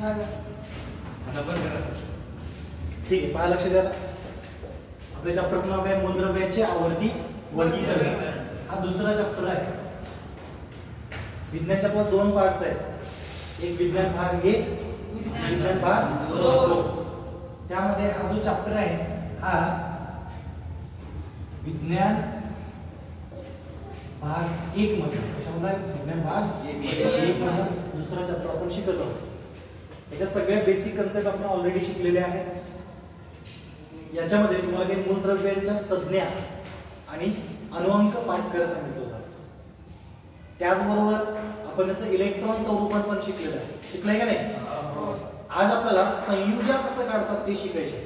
आता बंद करा सर. ठीक आहे, पहा लक्ष द्या. आपल्या चॅप्टरचं नाव आहे मूलद्रव्याचे आवर्ती वर्गीकरण. हा दुसरा चॅप्टर आहे. विज्ञान चॅप्टर दोन पार्ट्स आहेत. एक विज्ञान भाग 1, विज्ञान भाग 2. त्यामध्ये हा जो चॅप्टर आहे हा विज्ञान भाग 1 मध्ये, कशामध्ये विज्ञान भाग 1 मध्ये दुसरा चॅप्टर आपण शिकत आहोत. याच्या सगळ्या बेसिक कन्सेप्ट आपण ऑलरेडी शिकलेले आहेत. याच्यामध्ये तुम्हाला काही मूलद्रव्यांच्या संज्ञा आणि अनुअंक पाठ करायला सांगितलं होतं. त्याचबरोबर आपण त्याचं इलेक्ट्रॉन स्वरूपात पण शिकलेलं आहे. शिकलंय का नाही? आज आपल्याला संयुजा कसं काढतात ते शिकायचे.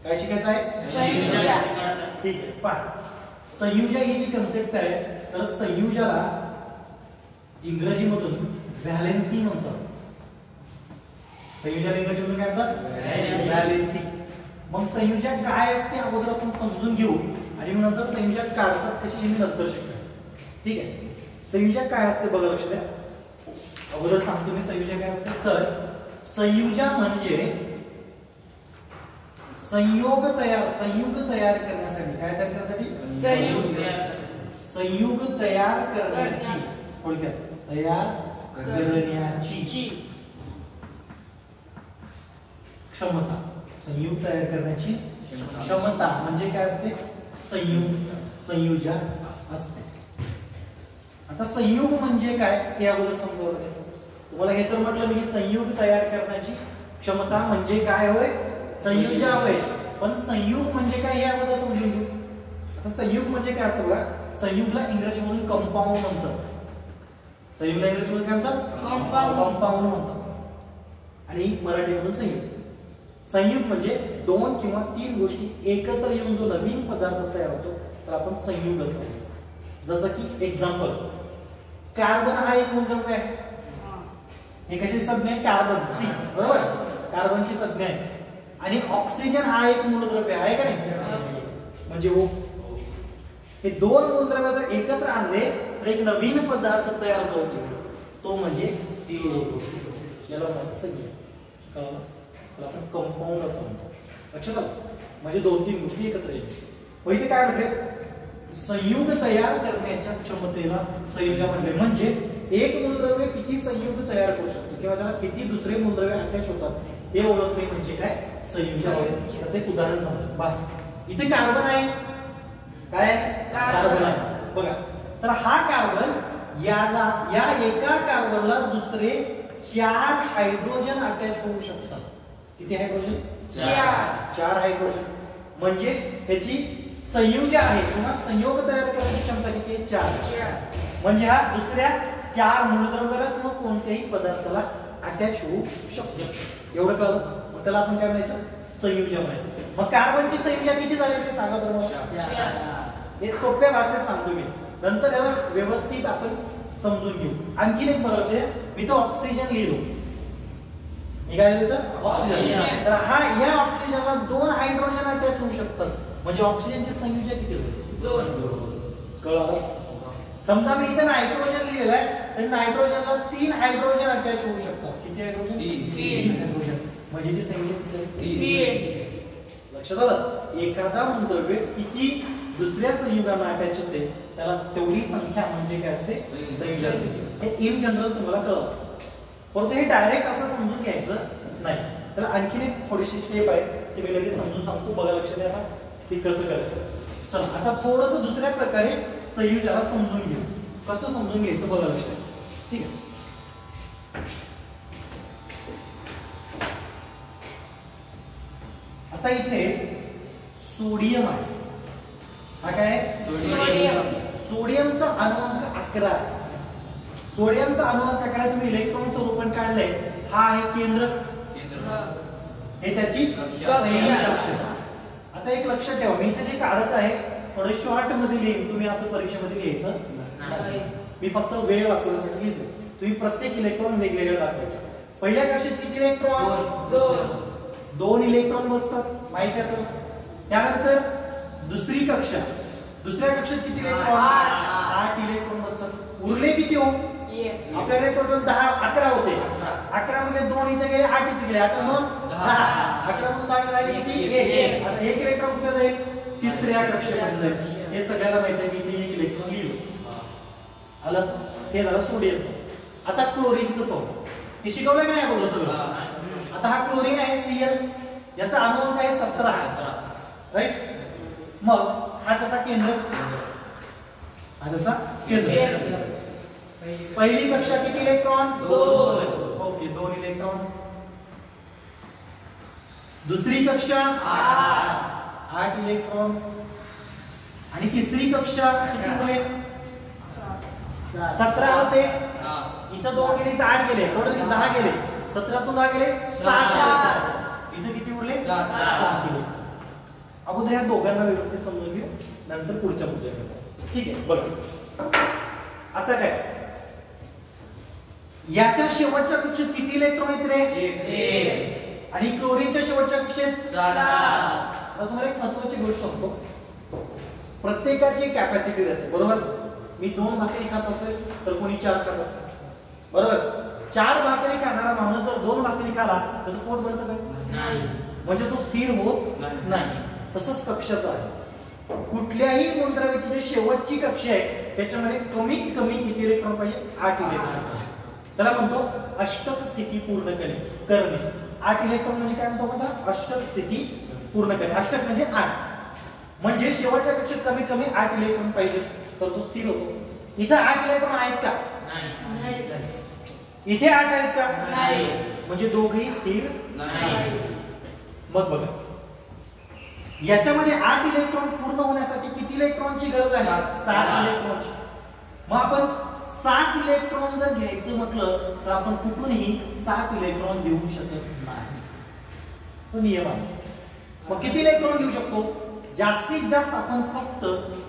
काय शिकायचं आहे? संयुजा. ठीक आहे, पहा. संयुजा ही जी कन्सेप्ट आहे, तर संयुजाला इंग्रजीमधून व्हॅलेन्सी म्हणतात. संयुजाला इंग्रजीमधून काय म्हणतात? व्हॅलेन्सी. मग संयुजा काय असते अगोदर आपण समजून घेऊ आणि मग नंतर संयुजा काढतात कशी हे मी नंतर शिकणार. ठीक आहे. संयुजा काय असते बघा, लक्ष द्या. अगोदर सांगतो मी संयुजा काय असते. तर संयुजा म्हणजे संयोग तयार करण्यासाठी, काय तयार करण्यासाठी? संयुग तयार करण्याची, थोडक्यात तयार करण्याची क्षमता. संयुग तयार करण्याची क्षमता म्हणजे काय असते? संयुजा असते. आता संयुग म्हणजे काय हे अगोदर समजावलं आहे तुम्हाला. हे तर म्हटलं मी संयुग तयार करण्याची क्षमता म्हणजे काय होय? संयुजा होय. पण संयुग म्हणजे काय हे अगोदर समजून घेऊ. आता संयुग म्हणजे काय असतं बघा. संयुगला इंग्रजीमधून कंपाऊंड म्हणतात. संयुगला इंग्रजीमधून काय म्हणतात? कंपाऊंड म्हणतात. आणि मराठीमधून संयुग. संयुग म्हणजे 2 किंवा 3 गोष्टी एकत्र येऊन जो नवीन पदार्थ तयार होतो तर आपण संयुग असतो. जसं की एक्झाम्पल, कार्बन हा एक मूलद्रव्य आहे. हे कशी संज्ञा आहे? कार्बन, सी, बरोबर. कार्बनची संज्ञा आहे. आणि ऑक्सिजन हा एक मूलद्रव्य आहे का नाही? म्हणजे O. हे 2 मूलद्रव्य जर एकत्र आणले तर एक नवीन पदार्थ तयार होतो. तो म्हणजे याला म्हणतात संयुग. कळलं? त्याला आपण कंपाऊंड असं म्हणतो. लक्षात आलं? म्हणजे 2-3 गोष्टी एकत्र येतात. इथे काय म्हटले? संयुग तयार करण्याच्या क्षमतेला संयुजा म्हणले. म्हणजे एक मूलद्रव्य किती संयुग तयार करू शकतो किंवा त्याला किती दुसरे मूलद्रव्य अटॅच होतात हे ओळखणे म्हणजे काय? संयुजा. त्याचं एक उदाहरण सांगतो. बस इथे कार्बन आहे. काय? कार्बन आहे बघा. तर हा कार्बन या एका कार्बनला दुसरे 4 हायड्रोजन अटॅच होऊ शकतात. किती हायड्रोजन? 4 हायड्रोजन. म्हणजे ह्याची संयुजा आहे किंवा संयोग तयार करण्याची क्षमता किती आहे? 4. म्हणजे हा दुसऱ्या 4 मूलद्रव्याला किंवा कोणत्याही पदार्थाला अटॅच होऊ शकतो. एवढं कळलं? मग त्याला आपण काय म्हणायचं? संयुजा म्हणायचं. मग कार्बनची संयुजा किती झाली ते सांगा बरं. हे सोप्या भाषेत सांगतो मी, नंतर याला व्यवस्थित आपण समजून घेऊ. आणखी एक बघायचे, मी तो ऑक्सिजन लिहिलो. मी काय लिहिलं? ऑक्सिजन. तर हा या ऑक्सिजनला 2 हायड्रोजन अटॅच होऊ शकतात. म्हणजे ऑक्सिजनची संयुजा किती होईल? 2. कळलं? समजा मी इथे नायट्रोजन लिहिलेलं आहे तर नायट्रोजनला 3 हायड्रोजन अटॅच होऊ शकतात. किती हायड्रोजन? 3 हायड्रोजन. म्हणजे जी संयुजा किती? 3. लक्षात आलं? एखादा मूलद्रव्य किती दुसऱ्या संयुगांना अटॅच होते त्याला तेवढी संख्या म्हणजे काय असते? संयुजा असते. हे इन जनरल तुम्हाला कळलं. परंतु हे डायरेक्ट असं समजून घ्यायचं नाही. त्याला आणखीन एक थोडीशी स्टेप आहे ती मी लगेच समजून सांगतो. बघा लक्ष द्या ते कसं करायचं. चला आता थोडंसं दुसऱ्या प्रकारे संयुजाला समजून घेऊ. कसं समजून घ्यायचं बघा लक्ष द्या. ठीक आहे. आता इथे सोडियम आहे. हा काय आहे? सोडियमचा अनुअंक 11 आहे. सोडियमचा अनुअंक 11 तुम्ही इलेक्ट्रॉन स्वरूपात काढलंय. हा आहे केंद्रक. हे त्याची पहिली कक्षा. आता एक लक्षात ठेवा, मी इथे जे काढत आहे थोडं शॉर्ट मध्ये लिहिन. तुम्ही असं परीक्षेमध्ये लिहायचं नाही. मी फक्त वेळ वाचवण्यासाठी लिहितो. तुम्ही प्रत्येक इलेक्ट्रॉन वेगवेगळं दाखवायचं. पहिल्या कक्षेत किती इलेक्ट्रॉन? 2 इलेक्ट्रॉन बसतात, माहित आहे आपल्याला. त्यानंतर दुसरी कक्षा, दुसऱ्या कक्षेत किती इलेक्ट्रॉन? 8 इलेक्ट्रॉन बसतात. उरले किती हो? आपल्याकडे टोटल 11 होते. 11 मध्ये 2 इथे गेले 8 इथे गेले 8 2 10 11 2 10 राहिले किती 1 आता 1 इलेक्ट्रॉन कुठे जाईल तिसऱ्या कक्षेमध्ये जाईल हे सगळ्याला माहिती आहे की 1 इलेक्ट्रॉन लिहिलं आलं हे झालं सोडियमचं आता क्लोरीनचं पाहू हे शिकवलं की नाही अगोदर सगळं आता हा क्लोरीन आहे Cl याचा अणुअंक आहे 17 राईट मग हा त्याचा केंद्र हा त्याचा केंद्र पहिली कक्षा किती इलेक्ट्रॉन 2 ओके 2 इलेक्ट्रॉन दुसरी कक्षा 8 इलेक्ट्रॉन आणि तिसरी कक्षा किती उरले 17 होते इथं 2 गेले इथं 8 गेले टोटल 10 गेले 17 तून 10 गेले 7 इथं किती उरले 7 गेले अगोदर या दोघांना व्यवस्थित समजून घेऊ नंतर पुढच्या मुद्द्याकडे ठीक आहे बघ आता काय याच्या शेवटच्या कक्षेत किती इलेक्ट्रॉन आहेत रे 1 आणि क्लोरीनच्या शेवटच्या कक्षेत 7 आता तुम्हाला एक महत्त्वाची गोष्ट सांगतो प्रत्येकाची कॅपॅसिटी राहते बरोबर मी 2 भाकरी खात असेल तर कोणी 4 खात असेल बरोबर 4 भाकरी खाणारा माणूस जर 2 भाकरी खाला त्याचं पोट भरतं का नाही म्हणजे तो स्थिर होत नाही तसंच कक्षाचं आहे कुठल्याही मूलद्रव्याची जी शेवटची कक्षा आहे त्याच्यामध्ये कमीत कमी किती इलेक्ट्रॉन पाहिजे 8 इलेक्ट्रॉन त्याला म्हणतो अष्टक स्थिती पूर्ण करणे 8 इलेक्ट्रॉन म्हणजे काय म्हणतो आपण अष्टक स्थिती पूर्ण करणे अष्टक म्हणजे 8 म्हणजे शेवटच्या कक्षेत कमीत कमी 8 इलेक्ट्रॉन पाहिजे तर तो स्थिर होतो इथे 8 इलेक्ट्रॉन आहेत का नाही इथे 8 आहेत का नाही म्हणजे दोघेही स्थिर नाही मग बघा याच्यामध्ये 8 इलेक्ट्रॉन पूर्ण होण्यासाठी किती इलेक्ट्रॉनची गरज आहे 7 इलेक्ट्रॉनची मग आपण 7 इलेक्ट्रॉन जर घ्यायचं म्हटलं तर आपण कुठूनही 7 इलेक्ट्रॉन देऊ शकत नाही तो नियम आहे मग किती इलेक्ट्रॉन घेऊ शकतो जास्तीत जास्त आपण फक्त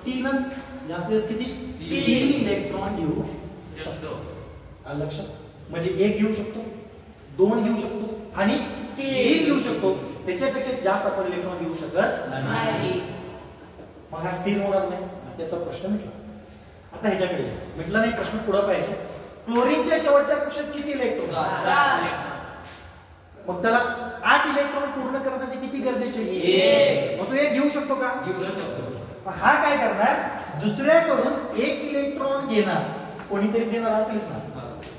3च जास्तीत जास्त किती 3 इलेक्ट्रॉन घेऊ शकतो आलं लक्षात म्हणजे 1 घेऊ शकतो 2 घेऊ शकतो आणि 3 घेऊ शकतो त्याच्यापेक्षा जास्त आपण इलेक्ट्रॉन घेऊ शकत नाही मग हा स्थिर होणार नाही त्याचा प्रश्न मिटला आता ह्याच्याकडे मिटला नाही प्रश्न पुढे पाहिजे क्लोरीनच्या शेवटच्या कक्षेत किती इलेक्ट्रॉन 7 मग त्याला 8 इलेक्ट्रॉन पूर्ण करण्यासाठी किती गरजेचे 1 मग तो 1 घेऊ शकतो का घेऊ शकतो हा काय करणार दुसऱ्याकडून 1 इलेक्ट्रॉन घेणार कोणीतरी देणार असेलच ना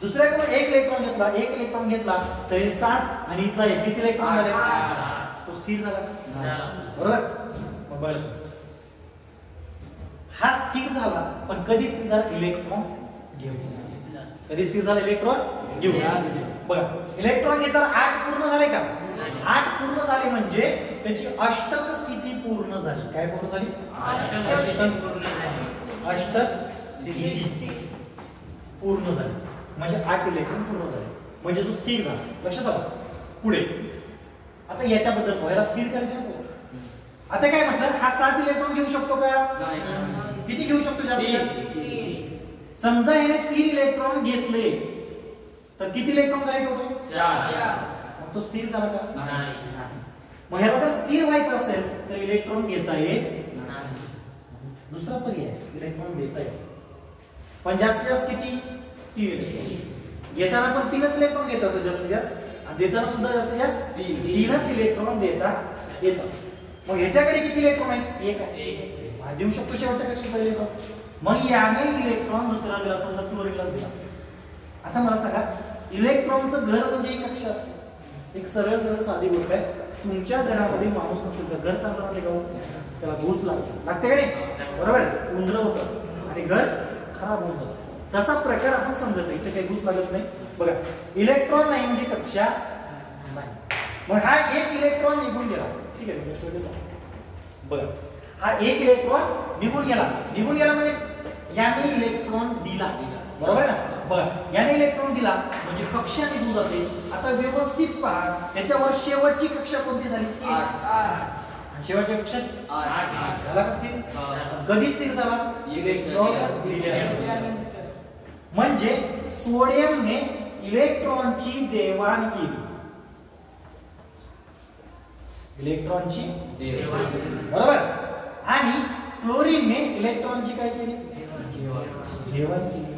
दुसऱ्याकडून 1 इलेक्ट्रॉन घेतला 1 इलेक्ट्रॉन घेतला तर हे 7 आणि इथला किती इलेक्ट्रॉन झाले तो स्थिर झाला बरोबर मग बघा हा स्थिर झाला पण कधी स्थिर झाला इलेक्ट्रॉन घेऊन कधी स्थिर झाला इलेक्ट्रॉन घेऊन बघा इलेक्ट्रॉन घेताना 8 पूर्ण झाले का 8 पूर्ण झाले म्हणजे त्याची अष्टक स्थिती पूर्ण झाली काय पूर्ण झाली अष्टक स्थिती पूर्ण झाली म्हणजे 8 इलेक्ट्रॉन पूर्ण झाले म्हणजे तो स्थिर झाला लक्षात आलं पुढे आता याच्याबद्दल पहिला स्थिर करायचं नको आता काय म्हटलं हा 7 इलेक्ट्रॉन घेऊ शकतो का नाही किती घेऊ शकतो जास्तीत समजा याने 3 इलेक्ट्रॉन घेतले तर किती इलेक्ट्रॉन झाले टोटल 4 मग तो स्थिर झाला का नाही मग ह्याला जर स्थिर व्हायचं असेल तर इलेक्ट्रॉन घेता येत नाही दुसरा पर्याय इलेक्ट्रॉन देता येत पण जास्तीत जास्त किती 3 इलेक्ट्रॉन घेताना पण 3च इलेक्ट्रॉन घेतात जास्तीत जास्त देताना सुद्धा जास्तीत जास्त 3च इलेक्ट्रॉन देता येतात मग ह्याच्याकडे किती इलेक्ट्रॉन आहेत 1 आहे देऊ शकतो शेवटच्या कक्षेत इलेक्ट्रॉन मग याने इलेक्ट्रॉन दुसरा दिला समजा क्लोरीनला दिला आता मला सांगा इलेक्ट्रॉनचं घर म्हणजे एक कक्षा असते एक सरळ सरळ साधी गोष्ट आहे तुमच्या घरामध्ये माणूस नसेल तर घर चांगलं राहते का त्याला घुस लागते का नाही बरोबर उंदर होतं आणि घर खराब होऊन जातं तसा प्रकार आपण समजतो इथे काही घुस लागत नाही बघा इलेक्ट्रॉन नाही म्हणजे कक्षा नाही मग हा 1 इलेक्ट्रॉन निघून गेला ठीक आहे गोष्ट देतो बघा हा 1 इलेक्ट्रॉन निघून गेला म्हणजे याने इलेक्ट्रॉन दिला बरोबर ना बघा याने इलेक्ट्रॉन दिला म्हणजे कक्षा निघून जाते आता व्यवस्थित पहा त्याच्यावर शेवटची कक्षा कोणती झाली 8 शेवटच्या कक्षात 8 झाला का स्थिर कधी स्थिर झाला इलेक्ट्रॉन दिल्यानंतर म्हणजे सोडियमने इलेक्ट्रॉनची देवाण केली इलेक्ट्रॉनची बरोबर आणि क्लोरीनने इलेक्ट्रॉनची काय केली देवाण केली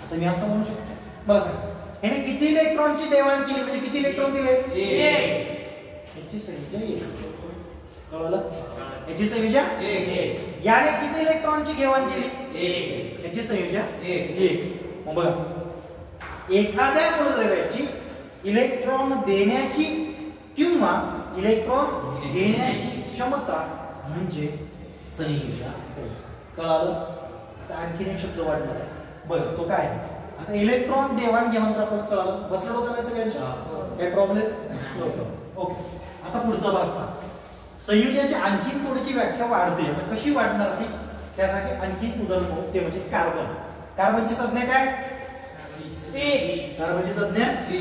आता मी असं म्हणू शकतो मला सांग याने किती इलेक्ट्रॉनची देवाण केली म्हणजे किती इलेक्ट्रॉन दिले? 1. याची संख्या 1. कळलं? याची संख्या 1. याने किती इलेक्ट्रॉनची घेवाण केली? 1. याची संख्या 1. मग बघा, एखाद्या मूलद्रव्याची इलेक्ट्रॉन देण्याची किंवा इलेक्ट्रॉन घेण्याची क्षमता म्हणजे संयोजन. कळालं? आता आणखीन एक शब्द वाढणार आहे. बरं, तो काय आहे? आता इलेक्ट्रॉन देवाण घेवाण तर आपण कळालं. बसलं डोक्याला सगळ्यांच्या? काय प्रॉब्लेम? ओके. आता पुढचा भाग पहा. संयोजनाची आणखीन थोडीशी व्याख्या वाढते. कशी वाढणार ती? त्यासाठी आणखीन उदाहरण पाहू, ते म्हणजे कार्बन. कार्बनची संज्ञा काय? कार्बनची संज्ञा सी.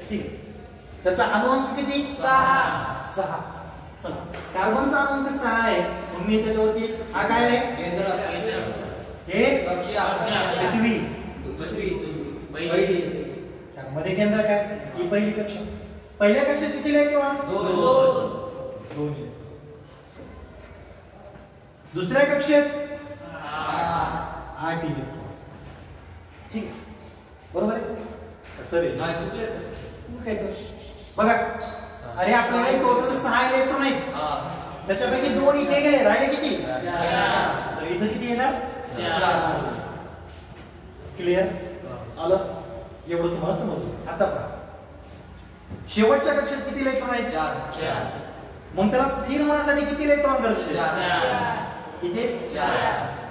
ठीक आहे. त्याचा अणुअंक किती? 6. चला, कार्बनचा अणुअंक 6 आहे. मग मी त्याच्यावरती हा काय आहे? हे पृथ्वी. मध्ये केंद्र काय? ही पहिली कक्षा. पहिल्या कक्षेत किती इलेक्ट्रॉन? 2. दुसऱ्या कक्षेत 8 इलेक्ट्रॉन. ठीक आहे, बरोबर आहे? सर काय कर बघा, अरे आपल्याकडे टोटल 6 इलेक्ट्रॉन आहेत. त्याच्यापैकी 2 इथे गेले, राहिले किती? 4. तर इथं किती येणार? 4. क्लिअर? आलं? एवढं तुम्हाला समजलं. आता पहा, शेवटच्या कक्षेत किती इलेक्ट्रॉन आहेत? 4. मग त्याला स्थिर होण्यासाठी किती इलेक्ट्रॉन गरजेचे? 4. किती? 4.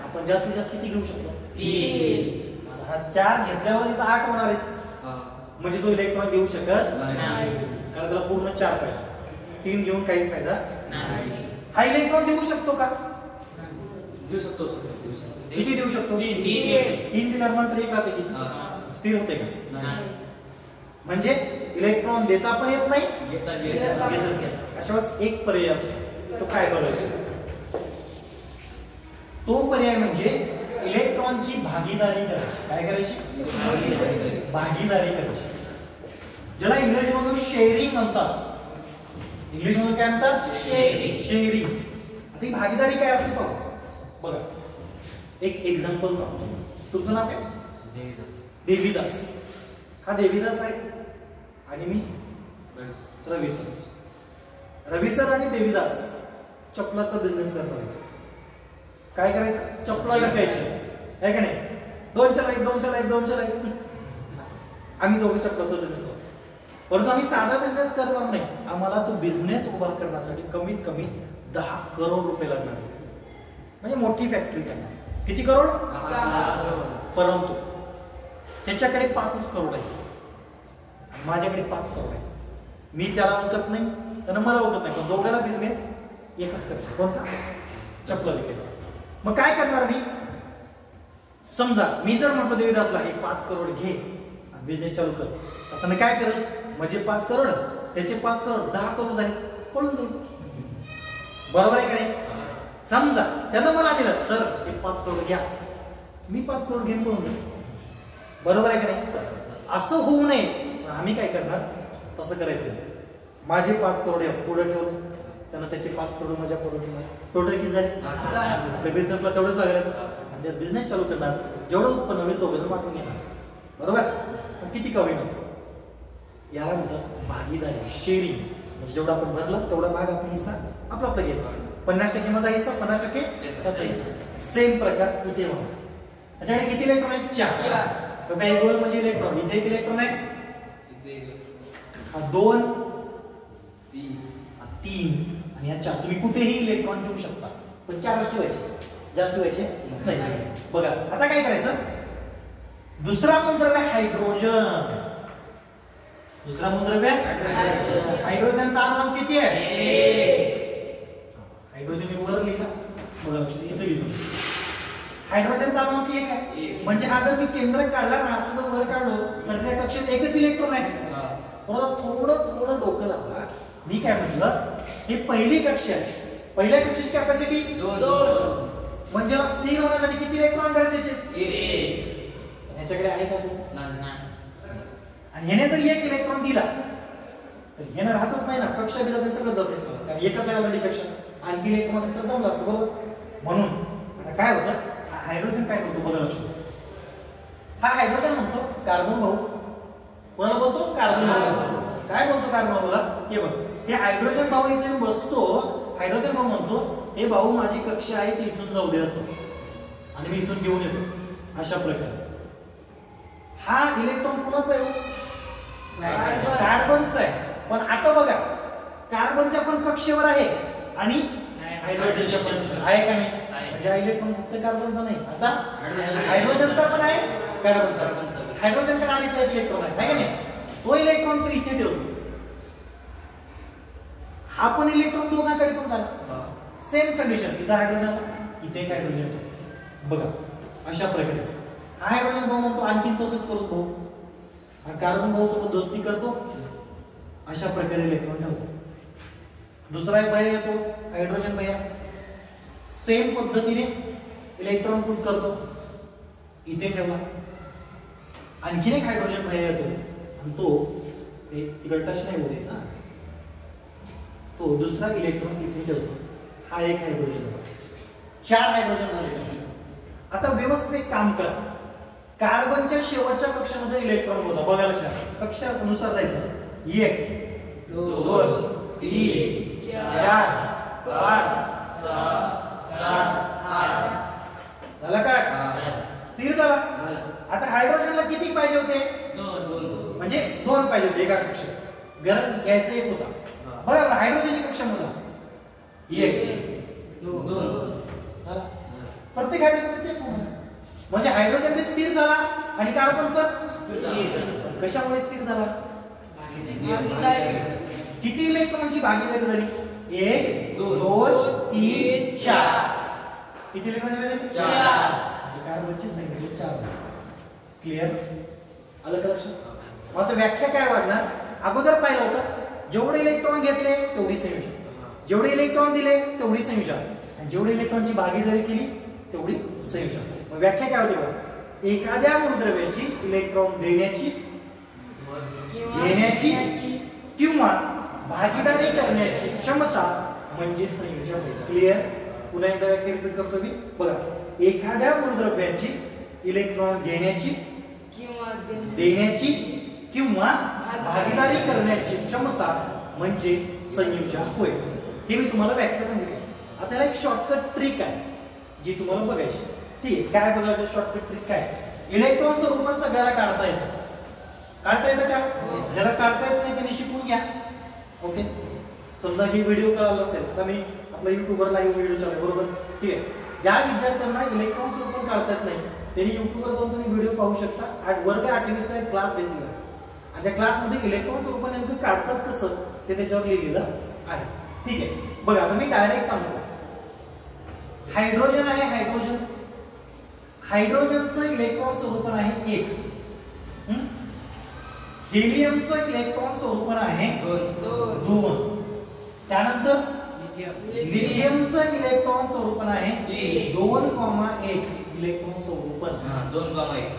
आपण जास्तीत जास्त किती घेऊ शकतो? 3. हा 4 घेतल्यावर इथं 8 होणार आहेत. म्हणजे तो इलेक्ट्रॉन देऊ शकत नाही, कारण त्याला पूर्ण 4 पाहिजे. 3 घेऊन काही फायदा नाही. हा इलेक्ट्रॉन देऊ शकतो का? देऊ शकतो. किती देऊ शकतो? 3 दिल्यानंतर एक राहते किती? स्थिर होते का? म्हणजे इलेक्ट्रॉन देता पण येत नाही, घेता अशा वेळेस एक पर्याय असतो. तो काय करायचा? तो पर्याय म्हणजे इलेक्ट्रॉनची भागीदारी करायची. काय करायची? भागीदारी करायची, ज्याला इंग्रजीमधून शेअरिंग म्हणतात. इंग्लिशमधून काय म्हणतात? शेअरिंग. आता ही भागीदारी काय असते पाहू. बघा, एक एक्झाम्पल सांगतो. तुमचं नाव काय? देवीदास. हा देवीदास आहे आणि मी रवी सर. रवी सर आणि देवीदास चपलाचा बिझनेस करतात. काय करायचं? चपला विकायची आहे का नाही? 2च्या लाईक 2च्या लाईक 2च्या लाईक. आम्ही दोघे चपलाचा बिझनेस करतो. परंतु आम्ही साधा बिझनेस करणार नाही. आम्हाला तो बिझनेस उभा करण्यासाठी कमीत कमी 10 करोड रुपये लागणार. म्हणजे मोठी फॅक्टरी करणार. किती करोड? 10 करोड. परंतु त्याच्याकडे 5 करोड आहे, माझ्याकडे 5 करोड आहे. मी त्याला ओळखत नाही, त्यानं मला ओळखत नाही, पण दोघांना बिझनेस एकच करायचा. कोणता? चपला विकायचा. मग काय करणार मी? समजा मी जर म्हटलं देवीदासला हे 5 करोड घे आणि बिझनेस चालू कर, तर त्याने काय करेल? म्हणजे 5 करोड, त्याचे 5 करोड 10 करोड झाले, पळून जाईल. बरोबर आहे का नाही? समजा त्यानं मला दिलं, सर हे 5 करोड घ्या, मी 5 करोड घेऊन पळून जाईल. बरोबर आहे का नाही? असं होऊ नये. आम्ही काय करणार? तसं करायचं. माझे 5 करोड पुढे ठेवलं, त्यानं त्याचे 5 करोड माझ्या पुढे ठेवणार. टोटल किती झाले? आपल्या बिझनेसला तेवढंच लागेल. आणि बिझनेस चालू करणार, जेवढं उत्पन्न होईल दोघं वाटून घेणार. बरोबर? पण किती कमी नको. याला म्हणतात भागीदारी, शेअरिंग. म्हणजे जेवढं आपण भरलं तेवढा भाग आपला हिस्सा आपला घ्यायचा. 50% माझा हिस्सा, 50% त्याचा हिस्सा. सेम प्रकार इथे होणार. त्याच्याकडे किती इलेक्ट्रॉन आहेत? 4. तर काय गोल म्हणजे इलेक्ट्रॉन. इथे एक इलेक्ट्रॉन आहे, हा 2, 3 आणि हा 4. तुम्ही कुठेही इलेक्ट्रॉन ठेवू शकता, पण 4च ठेवायचे, जास्त ठेवायचे नाही. बघा आता काय करायचं? दुसरा मूलद्रव्य हायड्रोजन. दुसरा मूलद्रव्य हायड्रोजनचा अणुक्रमांक किती आहे? 1. हायड्रोजन मी वर लिहिला, थोडं लक्ष द्या, इथे लिहितो. हायड्रोजनचा अणुक्रमांक 1 आहे. म्हणजे अगर मी केंद्र काढला ना, असं जर वर काढलो तर त्या कक्षेत एकच इलेक्ट्रॉन आहे. थोडं डोकं लावा. मी काय म्हटलं? ही पहिली कक्षा आहे. पहिल्या कक्षेची कॅपॅसिटी 2. म्हणजे स्थिर होण्यासाठी किती इलेक्ट्रॉन गरजेचे? 1. याच्याकडे आहे का? तू आणि ह्याने जर 1 इलेक्ट्रॉन दिला तर ह्यानं राहतच नाही ना, कक्षा बी जाते, सगळं जाते. कारण एकच आहे ऑलरेडी कक्षा, आणखी इलेक्ट्रॉन असेल तर चांगलं असतं. बरोबर? म्हणून आता काय होतं? हायड्रोजन काय करतो? बघा लक्ष. हा हायड्रोजन म्हणतो कार्बन भाऊ कोणाला बोलतो? कार्बन भाऊ. काय बोलतो कार्बन भाऊला? हे बघ, हे हायड्रोजन भाऊ इथे बसतो. हायड्रोजन भाऊ म्हणतो हे भाऊ माझी कक्षा आहे ती इथून जाऊ दे असं, आणि मी इथून घेऊन येतो. अशा प्रकारे हा इलेक्ट्रॉन कोणाचा आहे? कार्बनचा आहे. पण आता बघा, कार्बनच्या पण कक्षेवर आहे आणि हायड्रोजनच्या पण आहे का नाही? म्हणजे हा इलेक्ट्रॉन फक्त कार्बनचा नाही, आता हायड्रोजनचा पण आहे, कार्बनचा. हायड्रोजनच्या आधीचा एक इलेक्ट्रॉन आहे का नाही? तो इलेक्ट्रॉन तो इथे ठेवतो. हा पण इलेक्ट्रॉन दोघांकडे पण झाला. सेम कंडिशन, इथे हायड्रोजन इथे एक हायड्रोजन येतो. बघा अशा प्रकारे हा हायड्रोजन भाऊ म्हणतो आणखीन तसंच करू भाऊ, आणि कार्बन भाऊ सोबत दोस्ती करतो. अशा प्रकारे इलेक्ट्रॉन ठेवतो. दुसरा एक भैया येतो, हायड्रोजन भैया, सेम पद्धतीने इलेक्ट्रॉन पुट करतो, इथे ठेवला. आणखीन एक हायड्रोजन भैया येतो आणि तो तिकडे टच नाही होत याचा, तो दुसरा इलेक्ट्रॉन इथे ठेवतो. हा एक हायड्रोजन, 4 हायड्रोजन झाले. आता व्यवस्थित काम करा. कार्बनच्या शेवटच्या कक्षामध्ये इलेक्ट्रॉन मोजा. बघा लक्षात, कक्षानुसार जायचं. 1 2 3 4 5 6 7 8 झाला का? स्थिर झाला. आता हायड्रोजनला किती पाहिजे होते? 2 म्हणजे 2 पाहिजे होते एका कक्षेत. गरज घ्यायचा एक होता. बघा हायड्रोजनची कक्षा मोजा. 1 2 झाला. प्रत्येक हायड्रोजन तेच होणार. म्हणजे हायड्रोजन स्थिर झाला आणि कार्बन पण कशामुळे स्थिर झाला? किती इलेक्ट्रॉनची भागीदारी झाली? 1 2 3 4. किती इलेक्ट्रॉनची भागीदारी? 4. कार्बनची संख्या 4. क्लिअर? आलं का लक्षात? आता व्याख्या काय वाढणार? अगोदर पाहिलं होतं जेवढे इलेक्ट्रॉन घेतले तेवढी संयोजन, जेवढे इलेक्ट्रॉन दिले तेवढी संयोजन, आणि जेवढी इलेक्ट्रॉनची भागीदारी केली तेवढी संयोजन. मग व्याख्या काय होती बघा? एखाद्या मूलद्रव्याची इलेक्ट्रॉन देण्याची, घेण्याची किंवा भागीदारी करण्याची क्षमता म्हणजे संयोजन. क्लिअर? पुन्हा एकदा व्याख्या रिपीट करतो मी. बघा, एखाद्या मूलद्रव्याची इलेक्ट्रॉन घेण्याची, देण्याची किंवा भागीदारी करण्याची क्षमता म्हणजे संयोजन होय. हे मी तुम्हाला व्याख्या सांगितली. आता याला एक शॉर्टकट ट्रिक आहे जी तुम्हाला बघायची. ठीक आहे, काय बघायचं शॉर्टकट ट्रिक काय? इलेक्ट्रॉन स्वरूपात सगळ्याला काढता येतं. काढता येतं का? ज्याला काढता येत नाही त्यांनी शिकून घ्या. ओके, समजा ही व्हिडिओ कळाला असेल तर मी आपला युट्यूबवर लाईव्ह व्हिडिओ चालू आहे, बरोबर? ठीक आहे. ज्या विद्यार्थ्यांना इलेक्ट्रॉन स्वरूपात काढता येत नाही त्यांनी युट्यूबवर जाऊन तुम्ही व्हिडिओ पाहू शकता. वर्ग 8वीचा एक क्लास घेतलेला आणि त्या क्लासमध्ये इलेक्ट्रॉन स्वरूपात नेमकं काढतात कसं ते त्याच्यावर लिहिलेलं आहे. ठीक आहे, बघा आता मी डायरेक्ट सांगतो. हायड्रोजन आहे, हायड्रोजन, हायड्रोजनचं इलेक्ट्रॉन स्वरूपन आहे 1. हेलियमचं इलेक्ट्रॉन स्वरूपन आहे 2. त्यानंतर लिथियमचं इलेक्ट्रॉन स्वरूपन आहे 2,1 इलेक्ट्रॉन स्वरूपन. 2,1.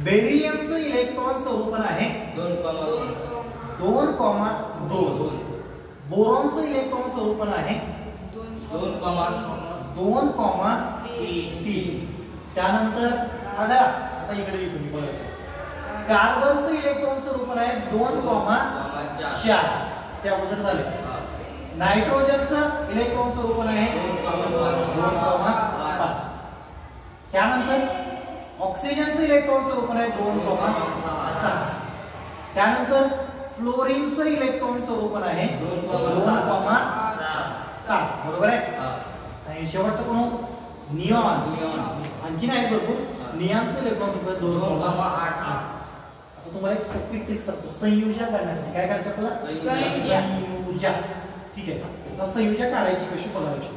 बेरिलियमचं इलेक्ट्रॉन स्वरूपन आहे 2,2. बोरॉनचं इलेक्ट्रॉन स्वरूपन आहे 2,3. त्यानंतर आता इकडे लिहू तुम्ही बघा. कार्बनचं इलेक्ट्रॉन स्वरूपन आहे 2,4. त्या अगोदर झाले. नायट्रोजनचं इलेक्ट्रॉन स्वरूपन आहे 2,5. त्यानंतर ऑक्सिजनचं इलेक्ट्रॉन स्वरूपन आहे 2,6. त्यानंतर फ्लोरीनचं इलेक्ट्रॉन स्वरूपन आहे 2,7. बरोबर आहे? आणि शेवटचं कोण? निऑन. आणखीन आहेत भरपूर. निऑनचं इलेक्ट्रॉन स्वरूपन आहे 2,8. आता तुम्हाला एक सोपी ट्रिक सांगतो संयोजन काढण्यासाठी. काय करायचं आपल्याला? संयोजन. ठीक आहे, आता संयोजन काढायची कशी बघायची.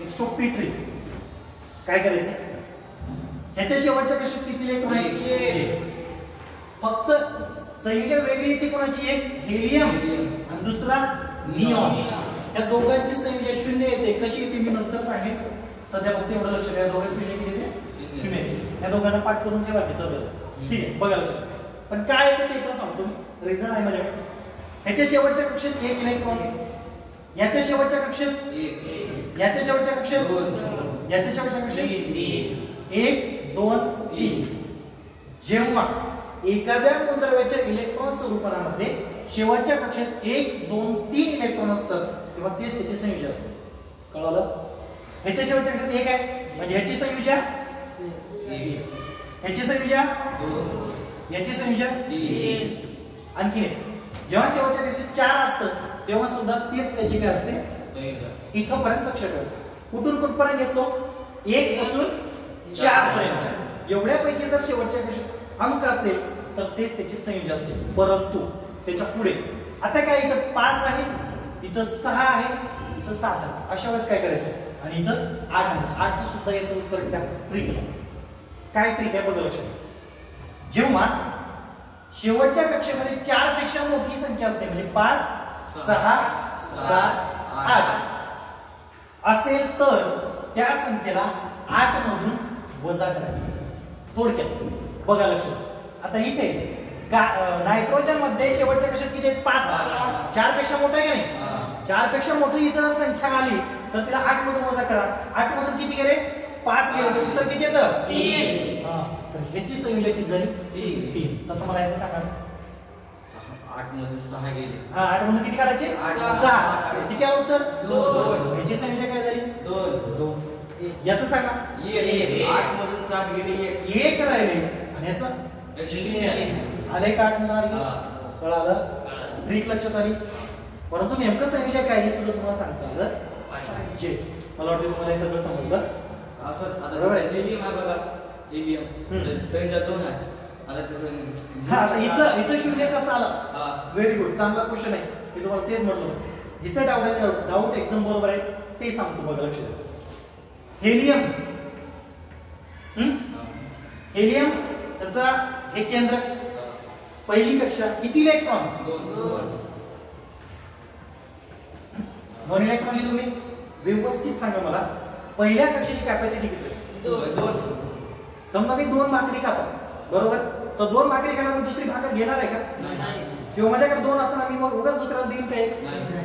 एक सोपी ट्रिक. काय करायचं? ह्याच्या शेवटच्या कक्षेत किती इलेक्ट्रॉन आहेत? फक्त संयोजन वेगळी येते कोणाची? एक हेलियम आणि दुसरा निऑन. या दोघांची संयोजन 0 येते. कशी येते मी नंतर सांगेन. सध्या फक्त एवढं लक्ष द्या, दोघांची संयोजन किती येते? 0 येते. या दोघांना पाठ करून ठेवा की सगळं. ठीक आहे, बघा लक्षात. पण काय येतं ते पण सांगतो मी. रिझन आहे माझ्याकडे. ह्याच्या शेवटच्या कक्षेत 1 इलेक्ट्रॉन, याच्या शेवटच्या कक्षेत 1, याच्या शेवटच्या कक्षेत 2, याच्या शेवटच्या कक्षेत 1 2 3. जेव्हा एखाद्या मूलद्रव्याच्या इलेक्ट्रॉन स्वरूपनामध्ये शेवटच्या कक्षेत 1 2 3 इलेक्ट्रॉन असतात तेव्हा तेच त्याचे संयोजन असते. कळलं? ह्याच्या शेवटच्या कक्षेत 1 आहे म्हणजे ह्याची संयोजन 1, ह्याची संयोजन 2, ह्याची संयोजन 3, आणखी एक. जेव्हा शेवटच्या कक्षेत 4 असतं तेव्हा सुद्धा तेच त्याची काय असते संयोजन. इथपर्यंत लक्ष ठेवायचं. कुठून कुठपर्यंत घेतलो? 1 पासून 4 पर्यंत. एवढ्यापैकी जर शेवटच्या कक्षेत अंक असेल तर तेच त्याचे संयोजन असते. परंतु त्याच्या पुढे आता काय इथं 5 आहे, इथं 6 आहे, इथं 7 आहे. अशा वेळेस काय करायचं? आणि इथं 8 आहे. 8चं सुद्धा येतं उत्तर त्या ट्रिकला. काय ट्रिक आहे बघा लक्षात. जेव्हा शेवटच्या कक्षेमध्ये 4 पेक्षा मोठी संख्या असते म्हणजे 5 6 7 8 असेल तर त्या संख्येला 8 मधून वजा करायचं. थोडक्यात बघा लक्षात. आता इथे नायट्रोजन मध्ये शेवटच्या कक्षेत किती आहेत? 5. 4 पेक्षा मोठं आहे का नाही? 4 पेक्षा मोठी इतर संख्या आली तर तिला 8 मधून वजा करा. 8 मधून किती गेले? 5 गेले. तर उत्तर किती येतं? 3. तर ह्याची संयोजन किती झाली? 3. तसं मला याचं सांगा. 8 मधून 6 गेले. 8 मधून किती काढायचे? 6. किती आलं उत्तर? 2. ह्याची संयोजन काय झाली? 2. याचं सांगा. 1. 8 मधून 7 गेले. 1 राहिले आणि याचं 0. आले का 8 मधून 8 गेले? कळालं? ट्रिक लक्षात आली. परंतु नेमकं संयोजन काय हे सुद्धा तुम्हाला सांगता आलं पाहिजे. मला वाटतं तुम्हाला हे सगळं समजलं. बरोबर आहे. हेलियम आहे बघा. हेलियम संयोजन 2 आहे. आता इथं 0 कसं आलं? Very good. चांगला क्वेश्चन आहे. मी तुम्हाला तेच म्हटलं. जिथे डाऊट आहे डाऊट एकदम बरोबर आहे ते सांगतो बघा लक्षात. हेलियम हेलियम त्याचा एक केंद्र पहिली कक्षा किती इलेक्ट्रॉन? 2 इलेक्ट्रॉन लिहिले तुम्ही. व्यवस्थित सांगा मला पहिल्या कक्षेची कॅपॅसिटी किती असते? 2. समजा मी 2 भाकरी खातो बरोबर, तर 2 भाकरी खाणार मी दुसरी भाकर घेणार आहे का? नाही. किंवा माझ्याकडे 2 असताना मी मग उगाच दुसऱ्याला देईन काय? नाही.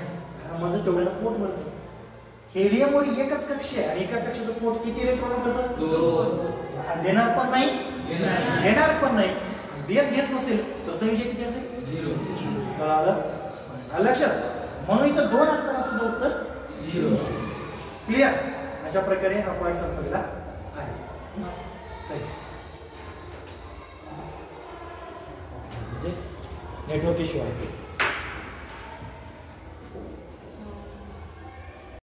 म्हणजे तेवढ्याला पोट भरतं. हेलियमवर एकच कक्ष आहे आणि एका कक्षाचं पोट किती इलेक्ट्रॉन भरतं? 2. देणार पण नाही घेणार पण नाही. देत घेत नसेल तर संयोजन किती असेल? 0. कळालं? लक्षात. म्हणून इथं 2 असताना सुद्धा उत्तर 0. क्लिअर? अशा प्रकारे हा पॉईंट संपलेला आहे. नेटवर्क इश्यू आहे.